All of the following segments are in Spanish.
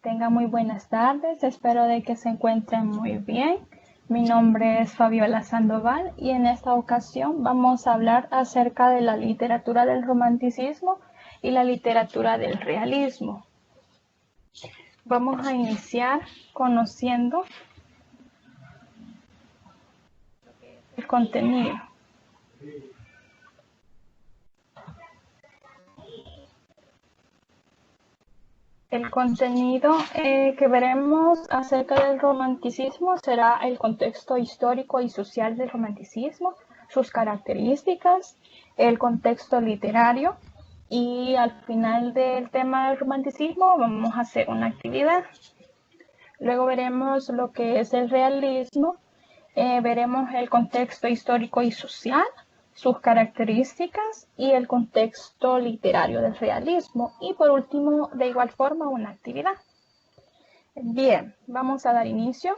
Tengan muy buenas tardes, espero de que se encuentren muy bien. Mi nombre es Fabiola Sandoval y en esta ocasión vamos a hablar acerca de la literatura del romanticismo y la literatura del realismo. Vamos a iniciar conociendo el contenido. El contenido que veremos acerca del romanticismo será el contexto histórico y social del romanticismo, sus características, el contexto literario y al final del tema del romanticismo vamos a hacer una actividad. Luego veremos lo que es el realismo, veremos el contexto histórico y social, sus características y el contexto literario del realismo. Y por último, de igual forma, una actividad. Bien, vamos a dar inicio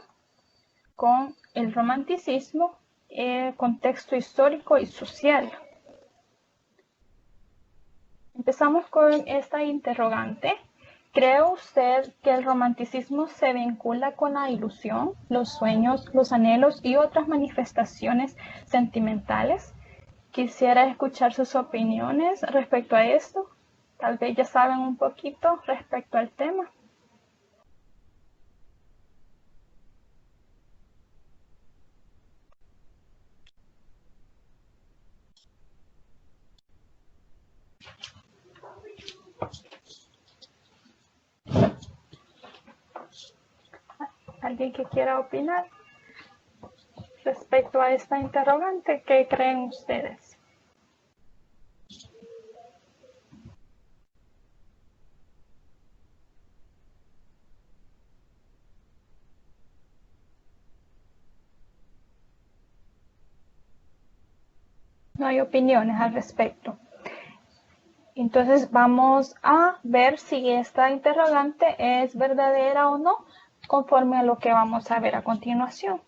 con el romanticismo, contexto histórico y social. Empezamos con esta interrogante. ¿Cree usted que el romanticismo se vincula con la ilusión, los sueños, los anhelos y otras manifestaciones sentimentales? Quisiera escuchar sus opiniones respecto a esto. Tal vez ya saben un poquito respecto al tema. ¿Alguien que quiera opinar respecto a esta interrogante? ¿Qué creen ustedes? No hay opiniones al respecto. Entonces vamos a ver si esta interrogante es verdadera o no, conforme a lo que vamos a ver a continuación.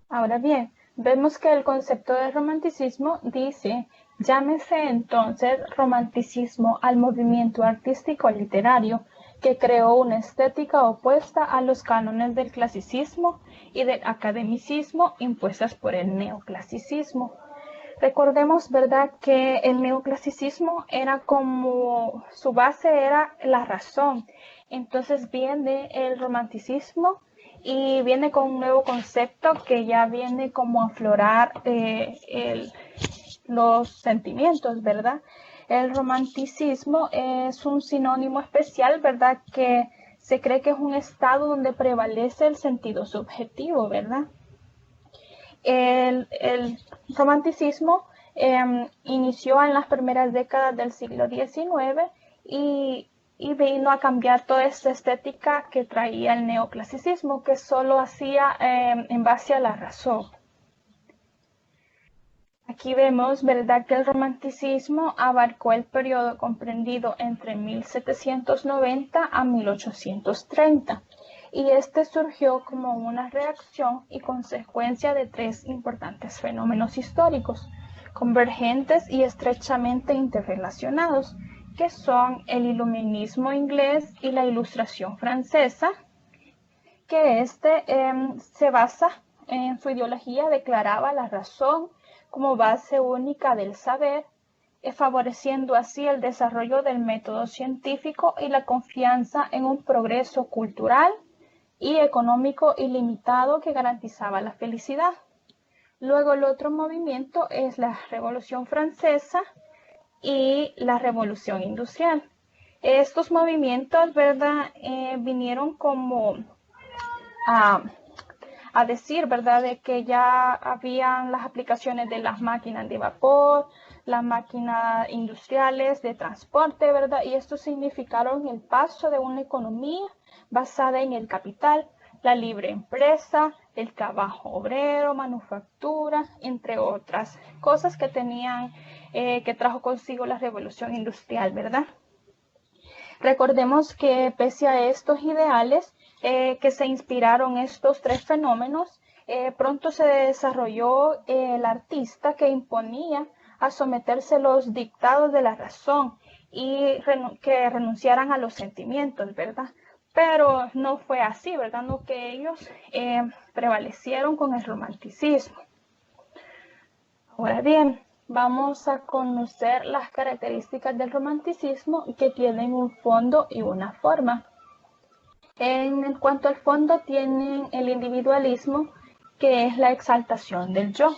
Ahora bien, vemos que el concepto de romanticismo dice, llámese entonces romanticismo al movimiento artístico literario que creó una estética opuesta a los cánones del clasicismo y del academicismo impuestas por el neoclasicismo. Recordemos, ¿verdad?, que el neoclasicismo era como, su base era la razón. Entonces viene el romanticismo y viene con un nuevo concepto que ya viene como a aflorar los sentimientos, ¿verdad? El romanticismo es un sinónimo especial, ¿verdad?, que se cree que es un estado donde prevalece el sentido subjetivo, ¿verdad? El romanticismo inició en las primeras décadas del siglo XIX y vino a cambiar toda esta estética que traía el neoclasicismo, que solo hacía en base a la razón. Aquí vemos, ¿verdad?, que el romanticismo abarcó el periodo comprendido entre 1790 a 1830. Y este surgió como una reacción y consecuencia de tres importantes fenómenos históricos, convergentes y estrechamente interrelacionados, que son el iluminismo inglés y la ilustración francesa, que se basa en su ideología, declaraba la razón como base única del saber, favoreciendo así el desarrollo del método científico y la confianza en un progreso cultural y económico ilimitado que garantizaba la felicidad. Luego el otro movimiento es la Revolución Francesa y la Revolución Industrial. Estos movimientos, ¿verdad?, vinieron como a decir, ¿verdad?, de que ya habían las aplicaciones de las máquinas de vapor, las máquinas industriales de transporte, ¿verdad? Y esto significaron el paso de una economía basada en el capital, la libre empresa, el trabajo obrero, manufactura, entre otras cosas que que trajo consigo la revolución industrial, ¿verdad? Recordemos que pese a estos ideales que se inspiraron estos tres fenómenos, pronto se desarrolló el artista que imponía a someterse los dictados de la razón y que renunciaran a los sentimientos, ¿verdad? Pero no fue así, ¿verdad? No, que ellos prevalecieron con el romanticismo. Ahora bien, vamos a conocer las características del romanticismo que tienen un fondo y una forma. En cuanto al fondo, tienen el individualismo, que es la exaltación del yo.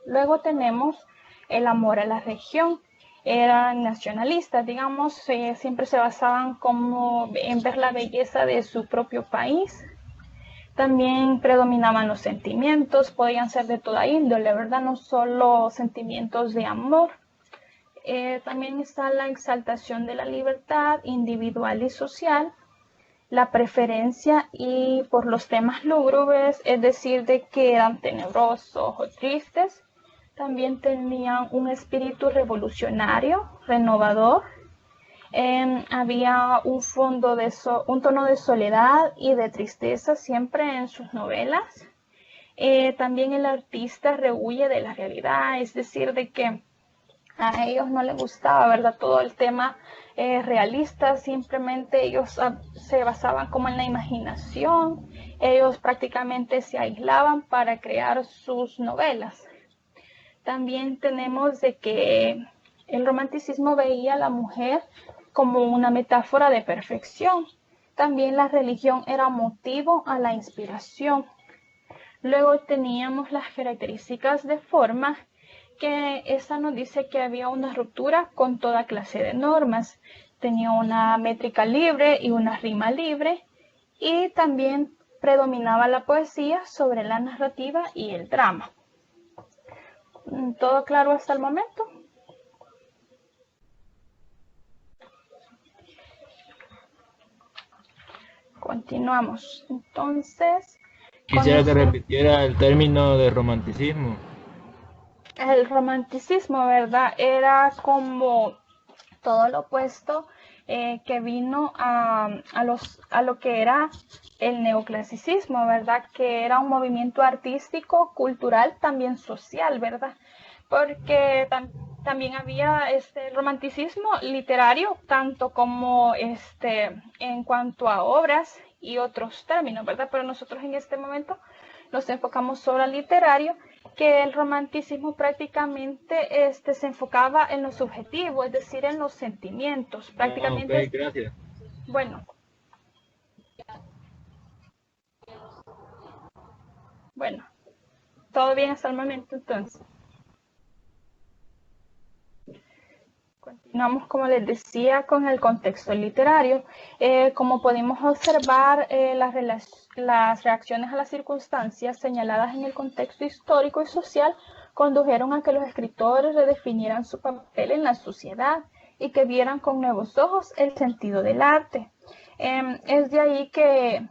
Luego tenemos el amor a la región. Eran nacionalistas, digamos, siempre se basaban como en ver la belleza de su propio país. También predominaban los sentimientos, podían ser de toda índole, ¿verdad? No solo sentimientos de amor. También está la exaltación de la libertad individual y social, la preferencia y por los temas lúgubres, es decir, de que eran tenebrosos o tristes. También tenían un espíritu revolucionario, renovador. Había un tono de soledad y de tristeza siempre en sus novelas. También el artista rehuye de la realidad, es decir, de que a ellos no les gustaba, ¿verdad? Todo el tema realista, simplemente ellos se basaban como en la imaginación, ellos prácticamente se aislaban para crear sus novelas. También tenemos de que el romanticismo veía a la mujer como una metáfora de perfección. También la religión era motivo a la inspiración. Luego teníamos las características de forma, que esa nos dice que había una ruptura con toda clase de normas. Tenía una métrica libre y una rima libre, y también predominaba la poesía sobre la narrativa y el drama. ¿Todo claro hasta el momento? Continuamos. Entonces, Quisiera que repitiera el término de romanticismo. el romanticismo, ¿verdad? Era como todo lo opuesto que vino a lo que era el neoclasicismo, ¿verdad? Que era un movimiento artístico, cultural, también social, ¿verdad? Porque también había romanticismo literario, tanto como en cuanto a obras y otros términos, ¿verdad? Pero nosotros en este momento nos enfocamos sobre el literario, que el romanticismo prácticamente se enfocaba en lo subjetivo, es decir, en los sentimientos. Ok, Prácticamente, gracias. bueno, bueno, todo bien hasta el momento entonces. Continuamos, como les decía, con el contexto literario. Como podemos observar, las reacciones a las circunstancias señaladas en el contexto histórico y social condujeron a que los escritores redefinieran su papel en la sociedad y que vieran con nuevos ojos el sentido del arte. Es de ahí que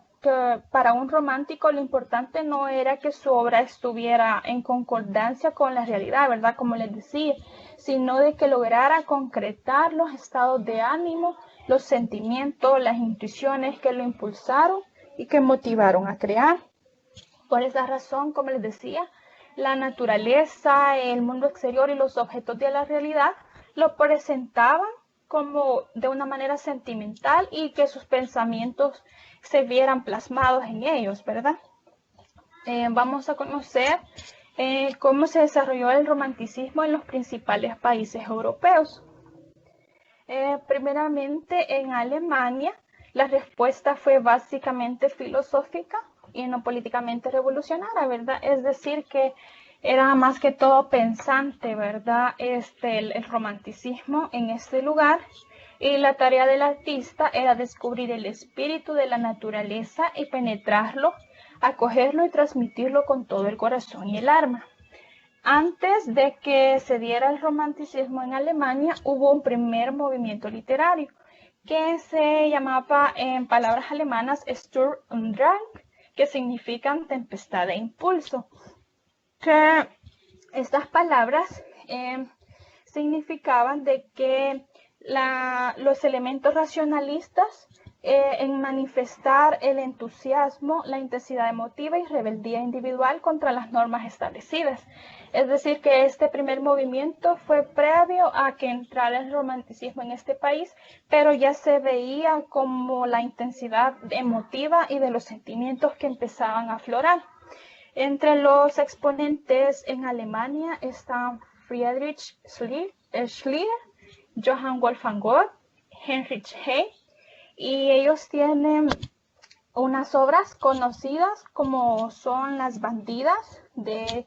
para un romántico lo importante no era que su obra estuviera en concordancia con la realidad, ¿verdad? Como les decía, sino de que lograra concretar los estados de ánimo, los sentimientos, las intuiciones que lo impulsaron y que motivaron a crear. Por esa razón, como les decía, la naturaleza, el mundo exterior y los objetos de la realidad lo presentaban como de una manera sentimental y que sus pensamientos se vieran plasmados en ellos, ¿verdad? Vamos a conocer cómo se desarrolló el romanticismo en los principales países europeos. Primeramente, en Alemania, la respuesta fue básicamente filosófica y no políticamente revolucionaria, ¿verdad? Es decir, que era más que todo pensante, ¿verdad? El romanticismo en este lugar. Y la tarea del artista era descubrir el espíritu de la naturaleza y penetrarlo, acogerlo y transmitirlo con todo el corazón y el alma. Antes de que se diera el romanticismo en Alemania, hubo un primer movimiento literario que se llamaba, en palabras alemanas, Sturm und Drang, que significan tempestad de impulso. Que estas palabras significaban de que los elementos racionalistas en manifestar el entusiasmo, la intensidad emotiva y rebeldía individual contra las normas establecidas. Es decir, que este primer movimiento fue previo a que entrara el romanticismo en este país, pero ya se veía como la intensidad emotiva y de los sentimientos que empezaban a aflorar. Entre los exponentes en Alemania están Friedrich Schiller, Johann Wolfgang Goethe, Heinrich Heine, y ellos tienen unas obras conocidas como son Las bandidas de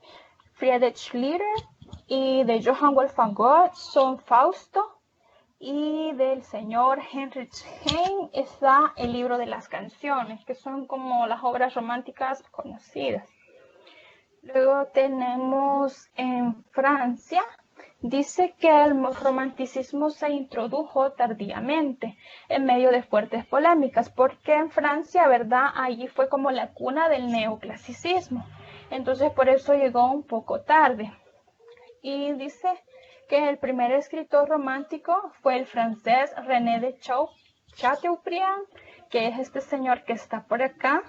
Friedrich Schiller, y de Johann Wolfgang Goethe son Fausto, y del señor Heinrich Heine está el libro de las canciones, que son como las obras románticas conocidas. Luego tenemos en Francia, dice que el romanticismo se introdujo tardíamente en medio de fuertes polémicas, porque en Francia, ¿verdad? Allí fue como la cuna del neoclasicismo. Entonces por eso llegó un poco tarde. Y dice que el primer escritor romántico fue el francés René de Chateaubriand, que es este señor que está por acá.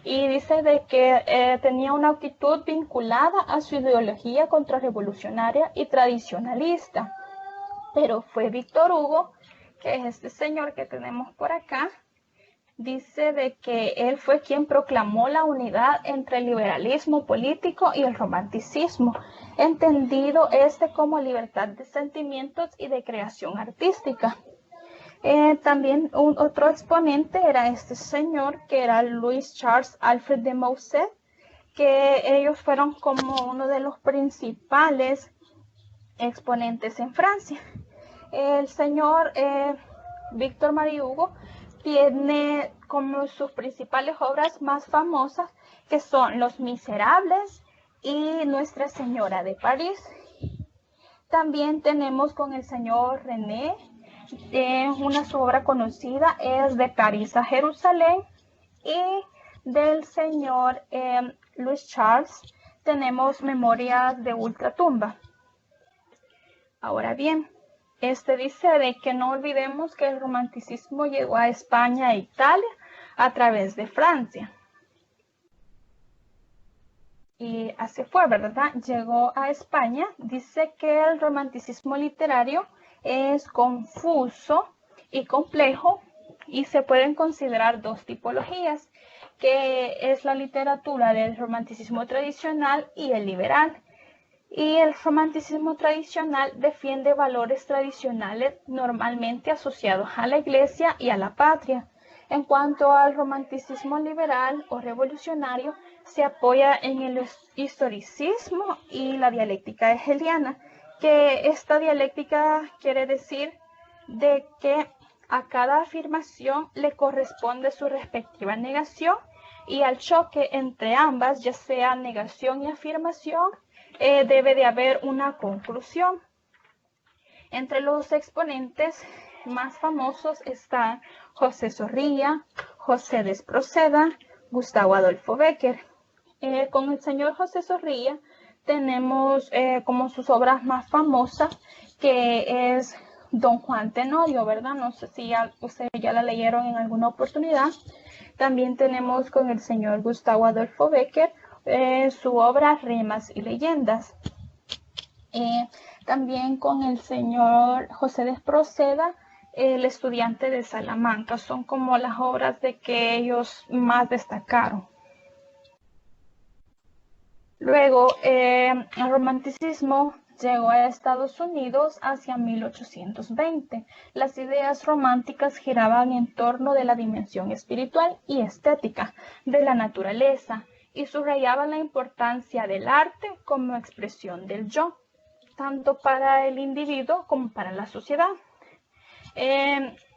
Y dice de que tenía una actitud vinculada a su ideología contrarrevolucionaria y tradicionalista. Pero fue Víctor Hugo, que es este señor que tenemos por acá, dice de que él fue quien proclamó la unidad entre el liberalismo político y el romanticismo, entendido como libertad de sentimientos y de creación artística. También otro exponente era este señor, que era Louis Charles Alfred de Musset, que ellos fueron como uno de los principales exponentes en Francia. El señor Víctor Marie Hugo tiene como sus principales obras más famosas, que son Los Miserables y Nuestra Señora de París. También tenemos con el señor René, una su obra conocida es De París a Jerusalén, y del señor Louis Charles tenemos Memorias de Ultratumba. Ahora bien, dice de que no olvidemos que el romanticismo llegó a España e Italia a través de Francia. Y así fue, ¿verdad? Llegó a España. Dice que el romanticismo literario es confuso y complejo, y se pueden considerar dos tipologías, que es la literatura del romanticismo tradicional y el liberal. Y el romanticismo tradicional defiende valores tradicionales normalmente asociados a la Iglesia y a la patria. En cuanto al romanticismo liberal o revolucionario, se apoya en el historicismo y la dialéctica hegeliana, que esta dialéctica quiere decir de que a cada afirmación le corresponde su respectiva negación, y al choque entre ambas, ya sea negación y afirmación, debe de haber una conclusión. Entre los exponentes más famosos están José Zorrilla, José Desproceda, Gustavo Adolfo Bécquer. Con el señor José Zorrilla tenemos como sus obras más famosas, que es Don Juan Tenorio, ¿verdad? No sé si ustedes ya la leyeron en alguna oportunidad. También tenemos con el señor Gustavo Adolfo Bécquer su obra Rimas y Leyendas. También con el señor José Desproceda, El estudiante de Salamanca. Son como las obras de que ellos más destacaron. Luego, el romanticismo llegó a Estados Unidos hacia 1820. Las ideas románticas giraban en torno de la dimensión espiritual y estética de la naturaleza, y subrayaban la importancia del arte como expresión del yo, tanto para el individuo como para la sociedad.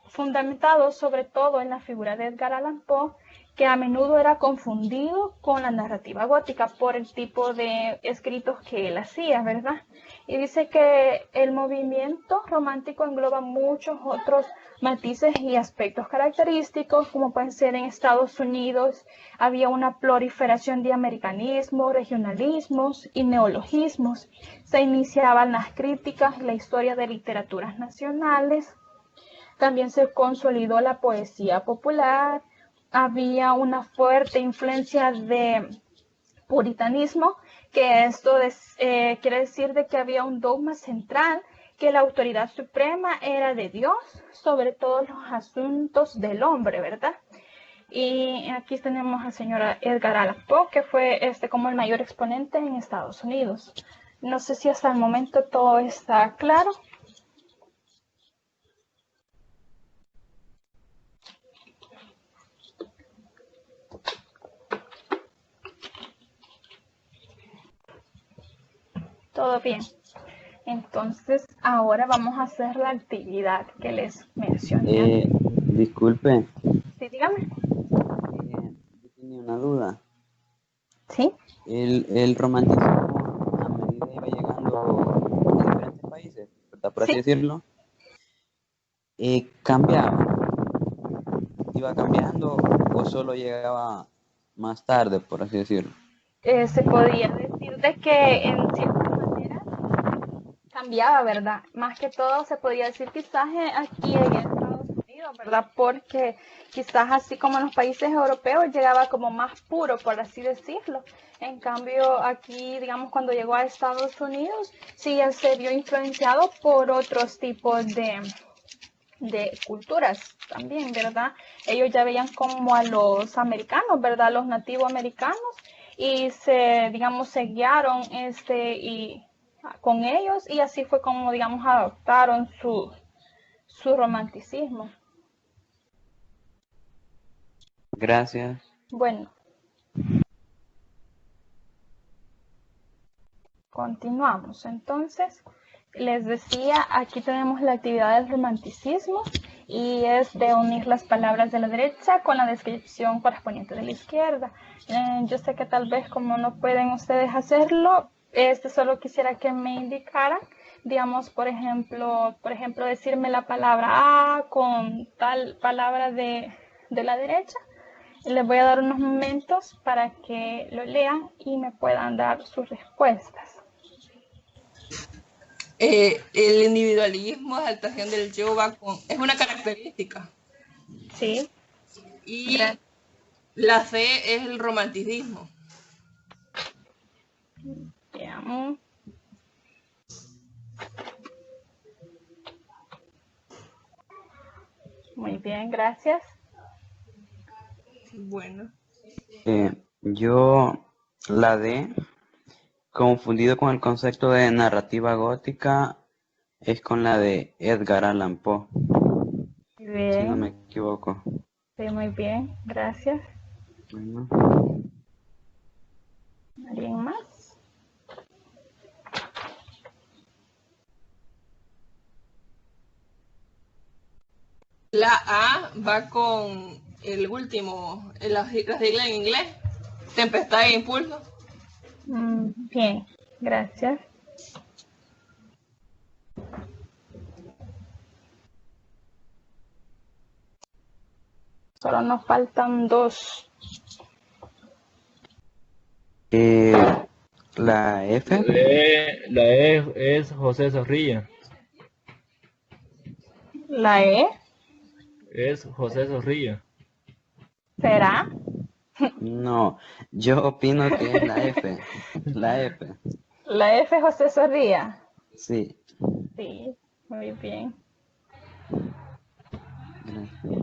Fundamentado sobre todo en la figura de Edgar Allan Poe, que a menudo era confundido con la narrativa gótica por el tipo de escritos que él hacía, ¿verdad? Y dice que el movimiento romántico engloba muchos otros matices y aspectos característicos, como pueden ser en Estados Unidos había una proliferación de americanismos, regionalismos y neologismos. Se iniciaban las críticas y la historia de literaturas nacionales. También se consolidó la poesía popular. Había una fuerte influencia de puritanismo que esto quiere decir de que había un dogma central, que la autoridad suprema era de Dios sobre todos los asuntos del hombre, ¿verdad? Y aquí tenemos al señor Edgar Allan Poe, que fue como el mayor exponente en Estados Unidos. No sé si hasta el momento todo está claro. Todo bien. Entonces, ahora vamos a hacer la actividad que les mencioné. Disculpe, Sí, dígame. yo tenía una duda. Sí. El romanticismo, a medida iba llegando a diferentes países, ¿verdad? Por así Sí. decirlo, cambiaba. ¿Iba cambiando o solo llegaba más tarde, por así decirlo? Se podría decir de que en cierta manera cambiaba, ¿verdad? Más que todo se podría decir quizás aquí en Estados Unidos, ¿verdad? Porque quizás así como en los países europeos llegaba como más puro, por así decirlo. En cambio, aquí, digamos, cuando llegó a Estados Unidos, sí se vio influenciado por otros tipos de culturas también, ¿verdad? Ellos ya veían como a los americanos, ¿verdad? Los nativos americanos y digamos, se guiaron y con ellos y así fue como, digamos, adoptaron su romanticismo. Gracias. Bueno, continuamos. Entonces, les decía, aquí tenemos la actividad del romanticismo y es de unir las palabras de la derecha con la descripción correspondiente de la izquierda. Yo sé que tal vez como no pueden ustedes hacerlo, solo quisiera que me indicaran, digamos, por ejemplo, decirme la palabra A con tal palabra de la derecha. Les voy a dar unos momentos para que lo lean y me puedan dar sus respuestas. El individualismo, exaltación del yo, es una característica. Sí. Y la C es el romanticismo. Veamos. Muy bien, gracias. Bueno. Yo, la D, confundido con el concepto de narrativa gótica, es con la de Edgar Allan Poe, Bien. si no me equivoco. Sí, muy bien, gracias. Bueno. ¿Alguien más? La A va con el último, las siglas en inglés, tempestad e impulso. Bien, gracias. Solo nos faltan dos. La F. La E es José Zorrilla. La E. Es José Zorrilla. ¿Será? No, yo opino que es la F. La F. La F, José Zorrilla. Sí. Sí, muy bien. Gracias.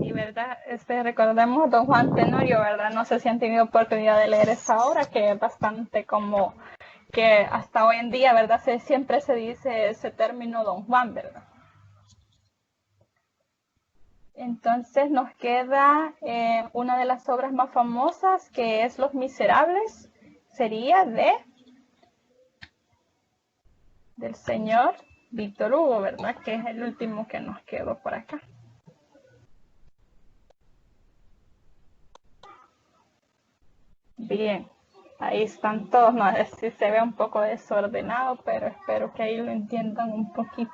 Y verdad, recordemos a don Juan Tenorio, ¿verdad? No sé si han tenido oportunidad de leer esa obra, que es bastante como que hasta hoy en día, ¿verdad? Siempre se dice ese término don Juan, ¿verdad? Entonces nos queda una de las obras más famosas, que es Los Miserables, sería del señor Víctor Hugo, ¿verdad? Que es el último que nos quedó por acá. Bien, ahí están todos, no sé si se ve un poco desordenado, pero espero que ahí lo entiendan un poquito.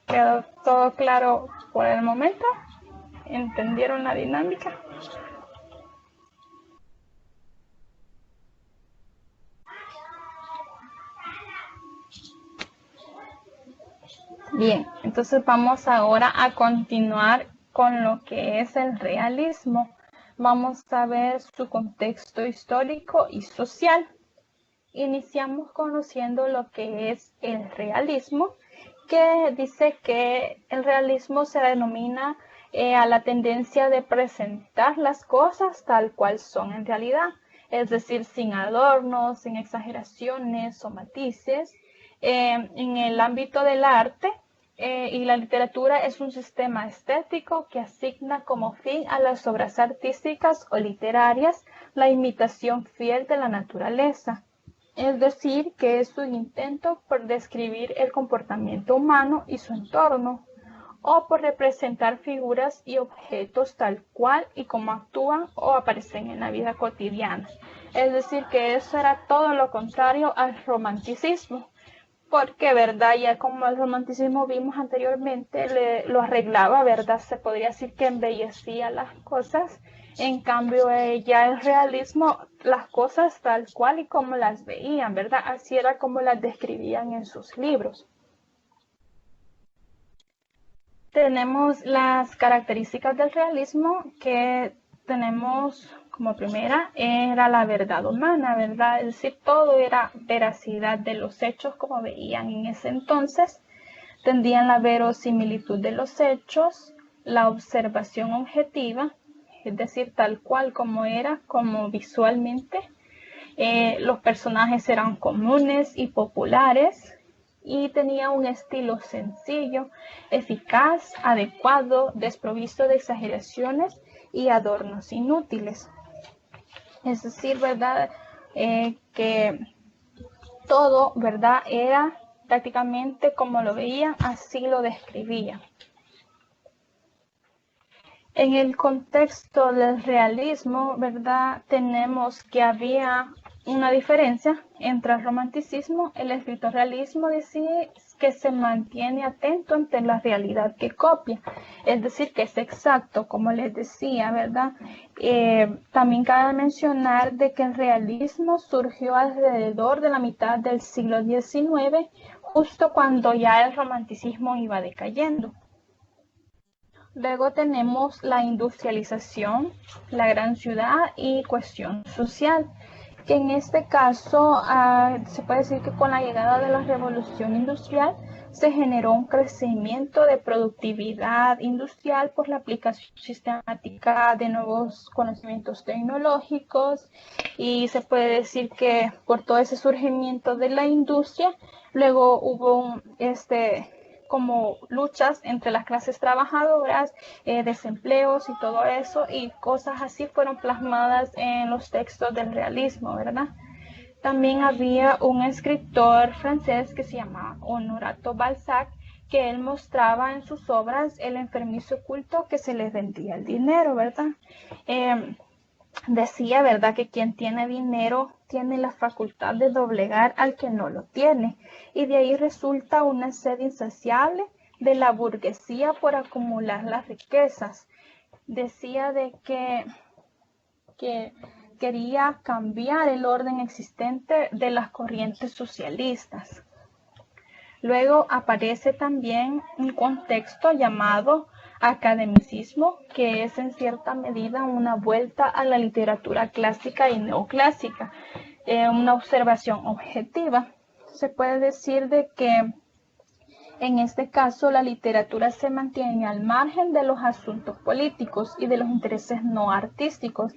¿Quedó todo claro por el momento? ¿Entendieron la dinámica? Bien, entonces vamos ahora a continuar con lo que es el realismo. Vamos a ver su contexto histórico y social. Iniciamos conociendo lo que es el realismo, que dice que el realismo se denomina a la tendencia de presentar las cosas tal cual son en realidad, es decir, sin adornos, sin exageraciones o matices. En el ámbito del arte y la literatura es un sistema estético que asigna como fin a las obras artísticas o literarias la imitación fiel de la naturaleza. Es decir, que es un intento por describir el comportamiento humano y su entorno, o por representar figuras y objetos tal cual y como actúan o aparecen en la vida cotidiana. Es decir, que eso era todo lo contrario al romanticismo, porque, ¿verdad? Ya como el romanticismo vimos anteriormente, lo arreglaba, ¿verdad? Se podría decir que embellecía las cosas. En cambio, ya el realismo, las cosas tal cual y como las veían, ¿verdad? Así era como las describían en sus libros. Tenemos las características del realismo, que tenemos como primera, era la verdad humana, ¿verdad? Es decir, todo era veracidad de los hechos como veían en ese entonces. Tendían la verosimilitud de los hechos, la observación objetiva, es decir, tal cual como era, como visualmente. Los personajes eran comunes y populares y tenía un estilo sencillo, eficaz, adecuado, desprovisto de exageraciones y adornos inútiles. Es decir, ¿verdad? Que todo, ¿verdad? Era prácticamente como lo veían, así lo describían. En el contexto del realismo, ¿verdad? Tenemos que había una diferencia entre el romanticismo. El escritor realismo decía que se mantiene atento ante la realidad que copia, es decir, que es exacto, como les decía, ¿verdad? También cabe mencionar de que el realismo surgió alrededor de la mitad del siglo XIX, justo cuando ya el romanticismo iba decayendo. Luego tenemos la industrialización, la gran ciudad y cuestión social, que en este caso se puede decir que con la llegada de la revolución industrial se generó un crecimiento de productividad industrial por la aplicación sistemática de nuevos conocimientos tecnológicos, y se puede decir que por todo ese surgimiento de la industria, luego hubo como luchas entre las clases trabajadoras, desempleos y todo eso, y cosas así fueron plasmadas en los textos del realismo, ¿verdad? También había un escritor francés que se llamaba Honorato Balzac, que él mostraba en sus obras el enfermizo culto que se les vendía el dinero, ¿verdad? Decía, ¿verdad?, que quien tiene dinero tiene la facultad de doblegar al que no lo tiene, y de ahí resulta una sed insaciable de la burguesía por acumular las riquezas. Decía de que quería cambiar el orden existente de las corrientes socialistas. Luego aparece también un contexto llamado academicismo, que es en cierta medida una vuelta a la literatura clásica y neoclásica, una observación objetiva. Se puede decir de que en este caso la literatura se mantiene al margen de los asuntos políticos y de los intereses no artísticos,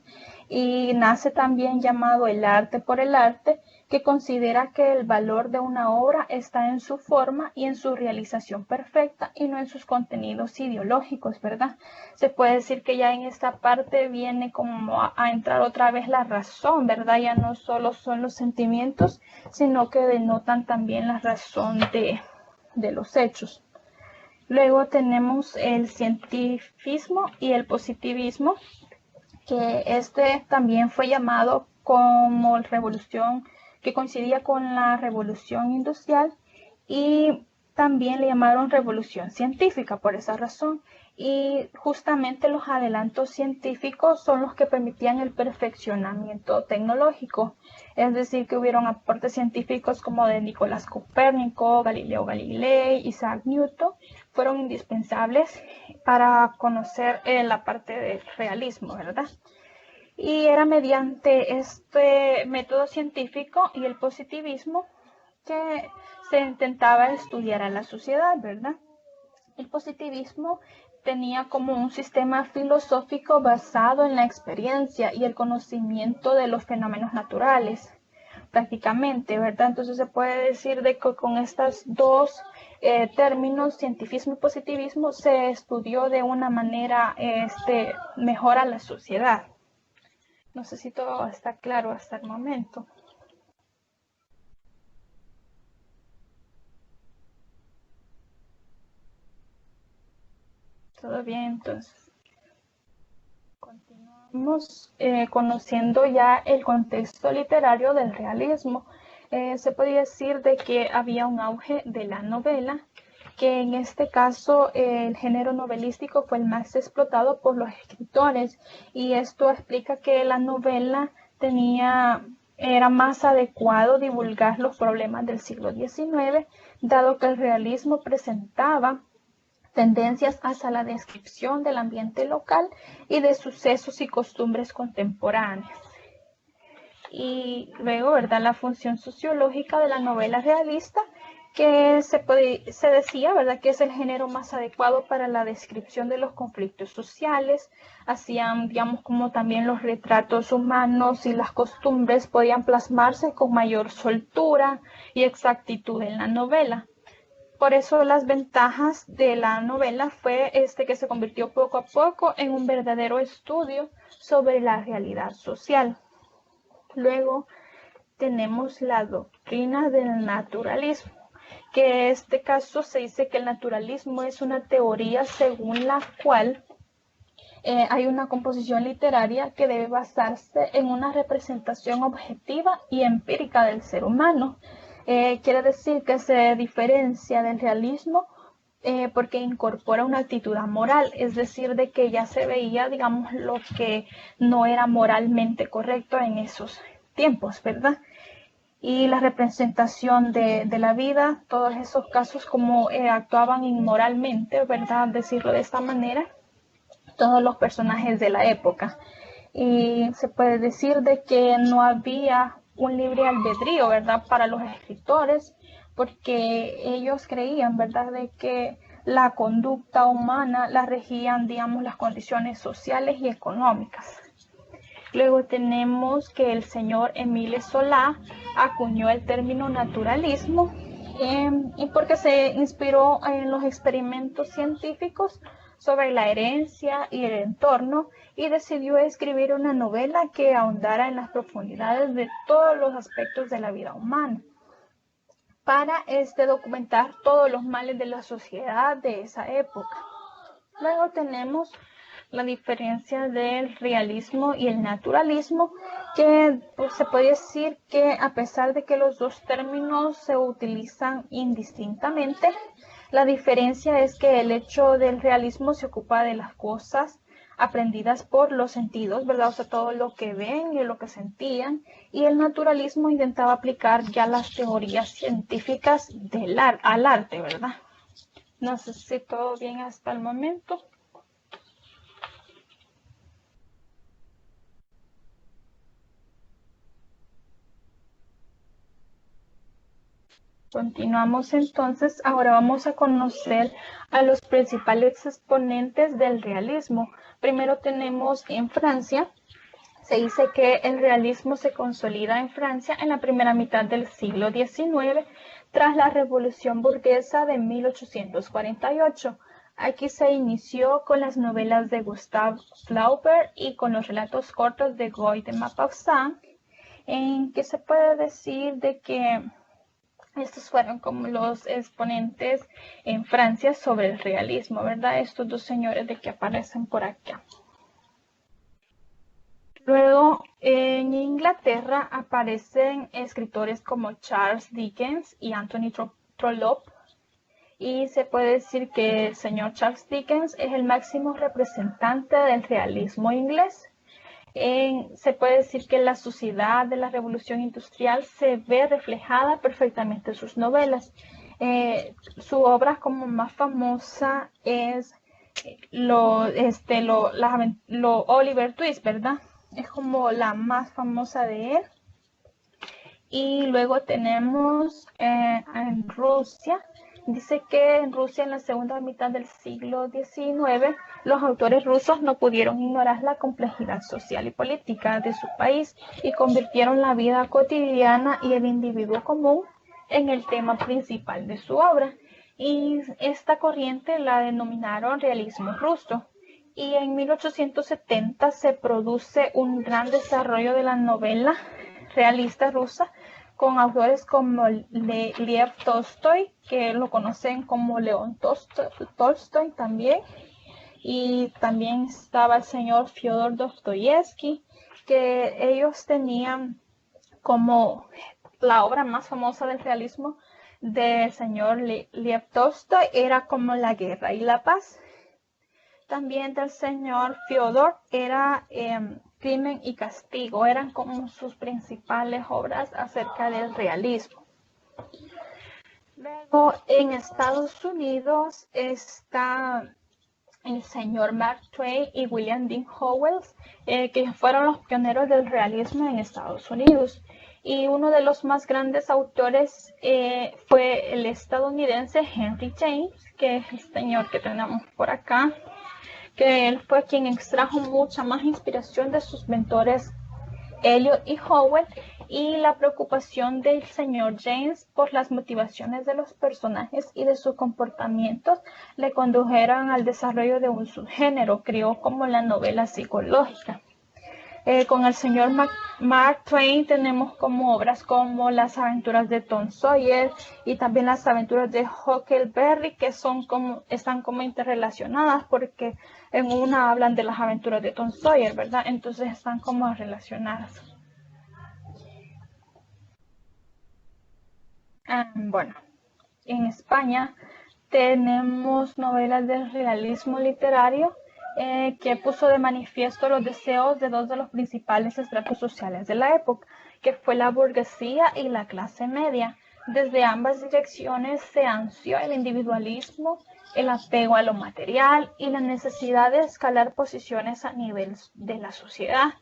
y nace también llamado el arte por el arte, que considera que el valor de una obra está en su forma y en su realización perfecta y no en sus contenidos ideológicos, ¿verdad? Se puede decir que ya en esta parte viene como a entrar otra vez la razón, ¿verdad? Ya no solo son los sentimientos, sino que denotan también la razón de los hechos. Luego tenemos el cientifismo y el positivismo, que también fue llamado como revolución, que coincidía con la revolución industrial, y también le llamaron revolución científica por esa razón. y justamente los adelantos científicos son los que permitían el perfeccionamiento tecnológico. Es decir, que hubieron aportes científicos como de Nicolás Copérnico, Galileo Galilei, Isaac Newton, fueron indispensables para conocer la parte del realismo, ¿verdad? Y era mediante este método científico y el positivismo que se intentaba estudiar a la sociedad, ¿verdad? El positivismo tenía como un sistema filosófico basado en la experiencia y el conocimiento de los fenómenos naturales, prácticamente, ¿verdad? Entonces se puede decir de que con estos dos términos, cientifismo y positivismo, se estudió de una manera mejor a la sociedad. No sé si todo está claro hasta el momento. Todo bien, entonces. Continuamos conociendo ya el contexto literario del realismo. Se podría decir de que había un auge de la novela, que en este caso el género novelístico fue el más explotado por los escritores, y esto explica que la novela era más adecuado divulgar los problemas del siglo XIX, dado que el realismo presentaba tendencias hacia la descripción del ambiente local y de sucesos y costumbres contemporáneas. Y luego, ¿verdad?, la función sociológica de la novela realista, que se decía, ¿verdad?, que es el género más adecuado para la descripción de los conflictos sociales. Hacían, digamos, como también los retratos humanos y las costumbres podían plasmarse con mayor soltura y exactitud en la novela. Por eso las ventajas de la novela fue que se convirtió poco a poco en un verdadero estudio sobre la realidad social. Luego tenemos la doctrina del naturalismo, que en este caso se dice que el naturalismo es una teoría según la cual hay una composición literaria que debe basarse en una representación objetiva y empírica del ser humano. Quiere decir que se diferencia del realismo porque incorpora una actitud amoral, es decir, de que ya se veía, digamos, lo que no era moralmente correcto en esos tiempos, ¿verdad? Y la representación de la vida, todos esos casos como actuaban inmoralmente, ¿verdad? Decirlo de esta manera, todos los personajes de la época. Y se puede decir de que no había un libre albedrío, ¿verdad?, para los escritores, porque ellos creían, ¿verdad?, de que la conducta humana la regían, digamos, las condiciones sociales y económicas. Luego tenemos que el señor Émile Zola acuñó el término naturalismo y porque se inspiró en los experimentos científicos sobre la herencia y el entorno, y decidió escribir una novela que ahondara en las profundidades de todos los aspectos de la vida humana para documentar todos los males de la sociedad de esa época. Luego tenemos la diferencia del realismo y el naturalismo, que pues, se puede decir que a pesar de que los dos términos se utilizan indistintamente, la diferencia es que el hecho del realismo se ocupa de las cosas aprendidas por los sentidos, ¿verdad? O sea, todo lo que ven y lo que sentían, y el naturalismo intentaba aplicar ya las teorías científicas al arte, ¿verdad? No sé si todo bien hasta el momento. Continuamos entonces, ahora vamos a conocer a los principales exponentes del realismo. Primero tenemos en Francia, se dice que el realismo se consolida en Francia en la primera mitad del siglo XIX, tras la Revolución Burguesa de 1848. Aquí se inició con las novelas de Gustave Flaubert y con los relatos cortos de Guy de Maupassant, en que se puede decir de que estos fueron como los exponentes en Francia sobre el realismo, ¿verdad? Estos dos señores de que aparecen por acá. Luego, en Inglaterra aparecen escritores como Charles Dickens y Anthony Trollope. y se puede decir que el señor Charles Dickens es el máximo representante del realismo inglés. Se puede decir que la sociedad de la revolución industrial se ve reflejada perfectamente en sus novelas. Su obra como más famosa es Oliver Twist, ¿verdad? Es como la más famosa de él. Y luego tenemos en Rusia. Dice que en Rusia en la segunda mitad del siglo XIX los autores rusos no pudieron ignorar la complejidad social y política de su país y convirtieron la vida cotidiana y el individuo común en el tema principal de su obra. Y esta corriente la denominaron realismo ruso. Y en 1870 se produce un gran desarrollo de la novela realista rusa con autores como Lev Tolstoy, que lo conocen como León Tolstoy también, y también estaba el señor Fyodor Dostoyevsky, que ellos tenían como la obra más famosa del realismo del señor Lev Tolstoy era como La Guerra y la Paz. También del señor Fyodor era Crimen y Castigo, eran como sus principales obras acerca del realismo. Luego en Estados Unidos está el señor Mark Twain y William Dean Howells, que fueron los pioneros del realismo en Estados Unidos. Y uno de los más grandes autores fue el estadounidense Henry James, que es el señor que tenemos por acá, que él fue quien extrajo mucha más inspiración de sus mentores Eliot y Howell, y la preocupación del señor James por las motivaciones de los personajes y de sus comportamientos le condujeron al desarrollo de un subgénero, creó como la novela psicológica. Con el señor Mark Twain tenemos como obras como Las aventuras de Tom Sawyer y también Las aventuras de Huckleberry, que están como interrelacionadas porque en una hablan de las aventuras de Tom Sawyer, ¿verdad? Entonces están como relacionadas. Bueno, en España tenemos novelas del realismo literario que puso de manifiesto los deseos de dos de los principales estratos sociales de la época, que fue la burguesía y la clase media. Desde ambas direcciones se ansió el individualismo, el apego a lo material y la necesidad de escalar posiciones a nivel de la sociedad.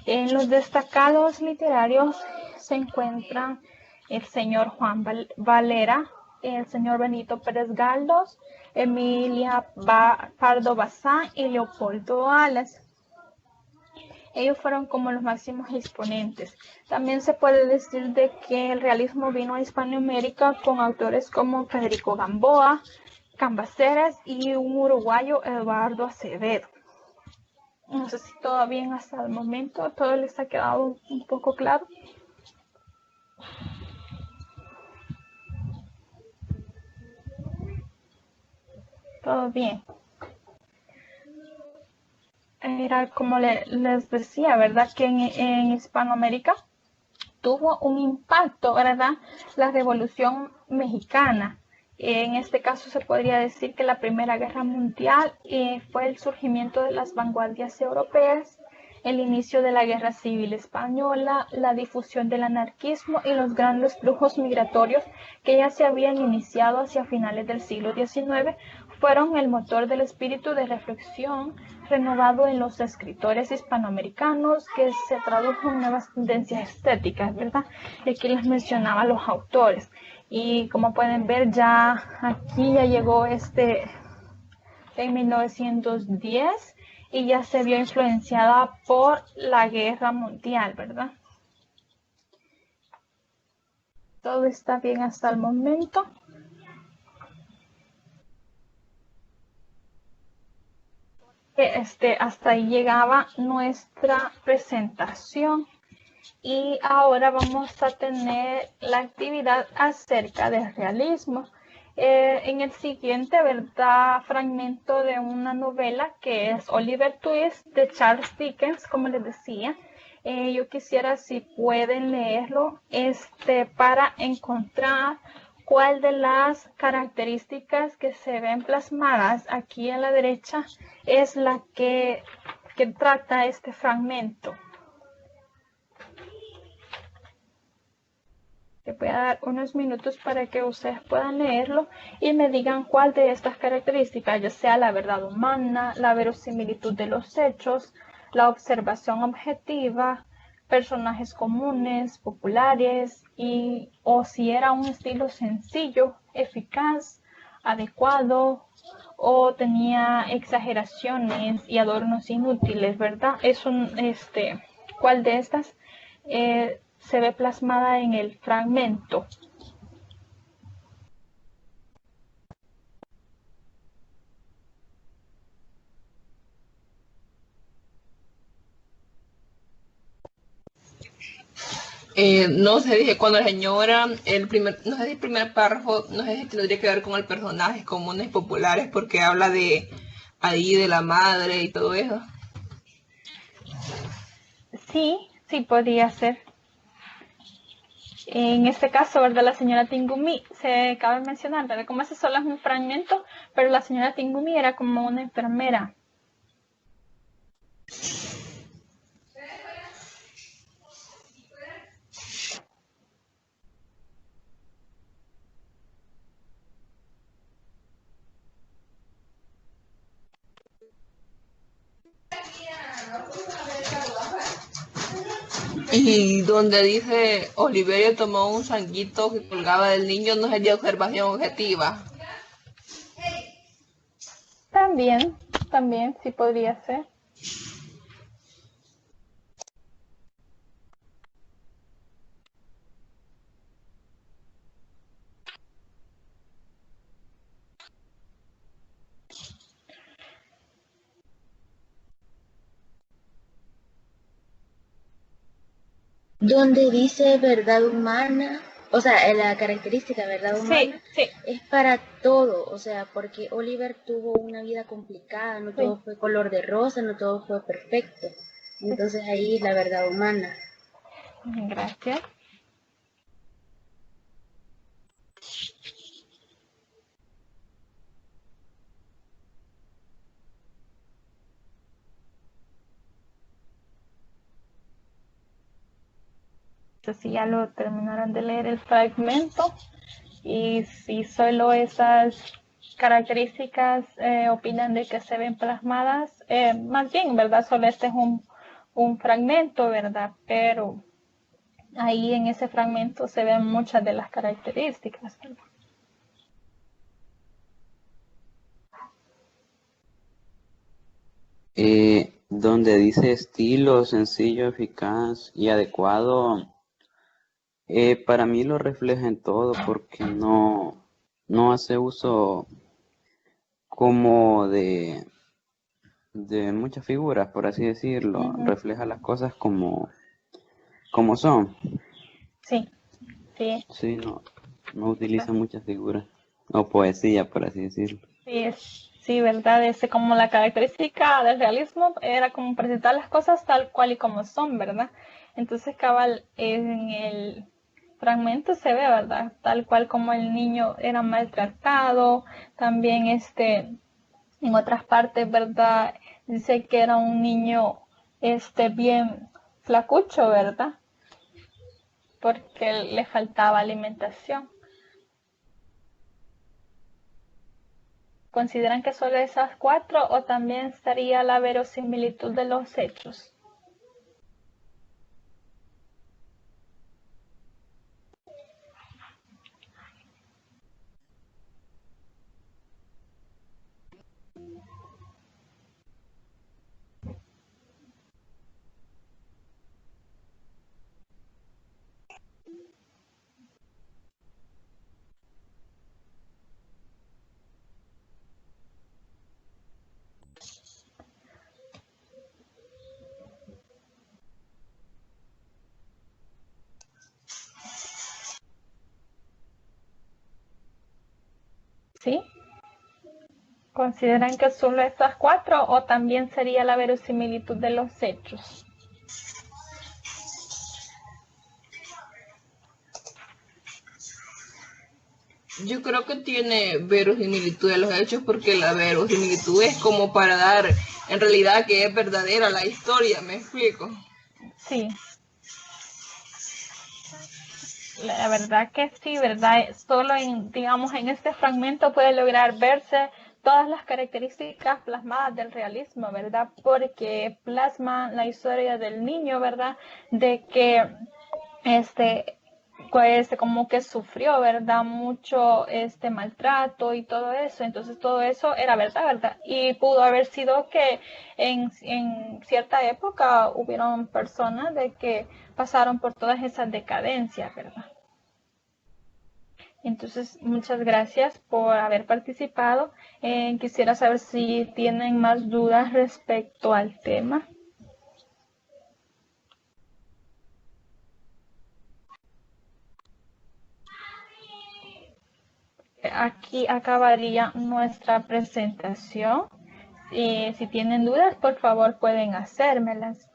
En los destacados literarios se encuentran el señor Juan Valera, el señor Benito Pérez Galdós, Emilia Pardo Bazán y Leopoldo Alas. Ellos fueron como los máximos exponentes. También se puede decir de que el realismo vino a Hispanoamérica con autores como Federico Gamboa, Cambaceres y un uruguayo, Eduardo Acevedo. No sé si todo bien hasta el momento, todo les ha quedado un poco claro. Todo bien. Era como les decía, ¿verdad? Que en Hispanoamérica tuvo un impacto, ¿verdad? La Revolución Mexicana. En este caso se podría decir que la Primera Guerra Mundial fue el surgimiento de las vanguardias europeas, el inicio de la Guerra Civil Española, la difusión del anarquismo y los grandes flujos migratorios que ya se habían iniciado hacia finales del siglo XIX fueron el motor del espíritu de reflexión renovado en los escritores hispanoamericanos, que se tradujo en nuevas tendencias estéticas, ¿verdad? Y aquí les mencionaba los autores. Y como pueden ver, ya aquí ya llegó en 1910 y ya se vio influenciada por la Guerra Mundial, ¿verdad? Todo está bien hasta el momento. Hasta ahí llegaba nuestra presentación y ahora vamos a tener la actividad acerca del realismo. En el siguiente, ¿verdad? Fragmento de una novela que es Oliver Twist de Charles Dickens, como les decía. Yo quisiera, si pueden leerlo, para encontrar cuál de las características que se ven plasmadas aquí a la derecha es la que trata este fragmento. Te voy a dar unos minutos para que ustedes puedan leerlo y me digan cuál de estas características, ya sea la verdad humana, la verosimilitud de los hechos, la observación objetiva, personajes comunes, populares, o si era un estilo sencillo, eficaz, adecuado, o tenía exageraciones y adornos inútiles, ¿verdad? ¿Cuál de estas se ve plasmada en el fragmento? No sé, dije, cuando la señora, no sé si el primer párrafo, no sé si tendría que ver con el personajes comunes y populares, porque habla de ahí de la madre y todo eso. Sí, sí podría ser. En este caso, ¿verdad? La señora Tingumi, se cabe mencionar, ¿verdad? Como ese solo es un fragmento, pero la señora Tingumi era como una enfermera. Y donde dice Oliverio tomó un sanguito que colgaba del niño, no sería observación objetiva. También, sí podría ser. Donde dice verdad humana, o sea, la característica verdad humana Sí, es para todo, o sea, porque Oliver tuvo una vida complicada, no todo sí, fue color de rosa, no todo fue perfecto. Entonces ahí es la verdad humana. gracias. Si ya lo terminaron de leer el fragmento y si solo esas características opinan de que se ven plasmadas, más bien, ¿verdad? Solo este es un fragmento, ¿verdad? Pero ahí en ese fragmento se ven muchas de las características, ¿verdad? Donde dice estilo, sencillo, eficaz y adecuado, para mí lo refleja en todo porque no hace uso como de muchas figuras, por así decirlo. Refleja las cosas como son. Sí, sí, Sí, no utiliza muchas figuras. O poesía, por así decirlo. sí, ¿verdad? Como la característica del realismo era como presentar las cosas tal cual y como son, ¿verdad? Entonces, cabal, en el fragmento se ve, ¿verdad? Tal cual como el niño era maltratado, también en otras partes, ¿verdad? Dice que era un niño bien flacucho, ¿verdad? Porque le faltaba alimentación. ¿Consideran que solo esas cuatro o también estaría la verosimilitud de los hechos? ¿Sí? ¿Consideran que solo estas cuatro o también sería la verosimilitud de los hechos? Yo creo que tiene verosimilitud de los hechos porque la verosimilitud es como para dar en realidad que es verdadera la historia, ¿me explico? Sí. La verdad que sí, ¿verdad? Solo digamos, en este fragmento puede lograr verse todas las características plasmadas del realismo, ¿verdad? Porque plasma la historia del niño, ¿verdad? De que pues como que sufrió, ¿verdad? Mucho maltrato y todo eso. Entonces todo eso era verdad, ¿verdad? Y pudo haber sido que en cierta época hubieron personas de que pasaron por todas esas decadencias, ¿verdad? Entonces, muchas gracias por haber participado. Quisiera saber si tienen más dudas respecto al tema. Aquí acabaría nuestra presentación. Si tienen dudas, por favor, pueden hacérmelas.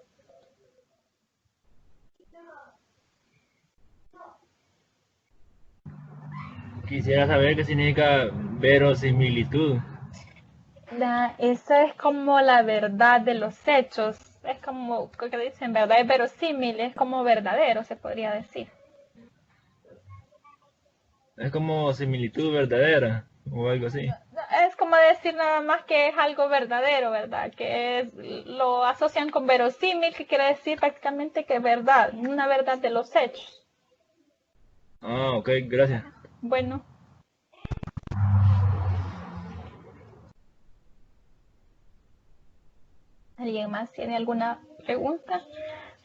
Quisiera saber qué significa verosimilitud. Esa es como la verdad de los hechos. Es como, ¿qué dicen? ¿Verdad? Es verosímil, es como verdadero, se podría decir. Es como similitud verdadera o algo así. Es como decir nada más que es algo verdadero, ¿verdad? Lo asocian con verosímil, que quiere decir prácticamente que es verdad, una verdad de los hechos. Ah, ok, gracias. Bueno. ¿Alguien más tiene alguna pregunta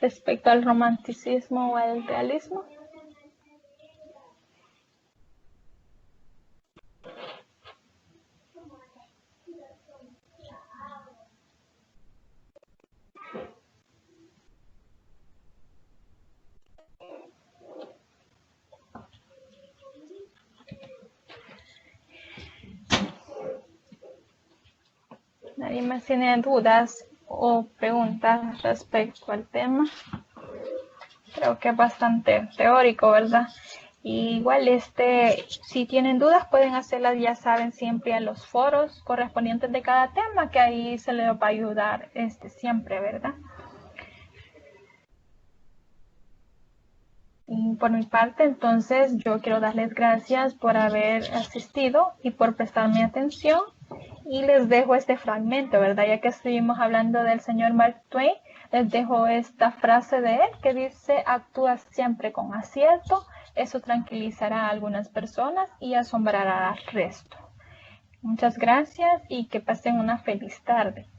respecto al romanticismo o al realismo? ¿Nadie más tiene dudas o preguntas respecto al tema? Creo que es bastante teórico, ¿verdad? Igual, si tienen dudas pueden hacerlas, ya saben, siempre en los foros correspondientes de cada tema, que ahí se les va a ayudar siempre, ¿verdad? Y por mi parte, entonces, yo quiero darles gracias por haber asistido y por prestarme atención. Y les dejo este fragmento, ¿verdad? Ya que estuvimos hablando del señor Mark Twain, les dejo esta frase de él que dice: actúa siempre con acierto, eso tranquilizará a algunas personas y asombrará al resto. Muchas gracias y que pasen una feliz tarde.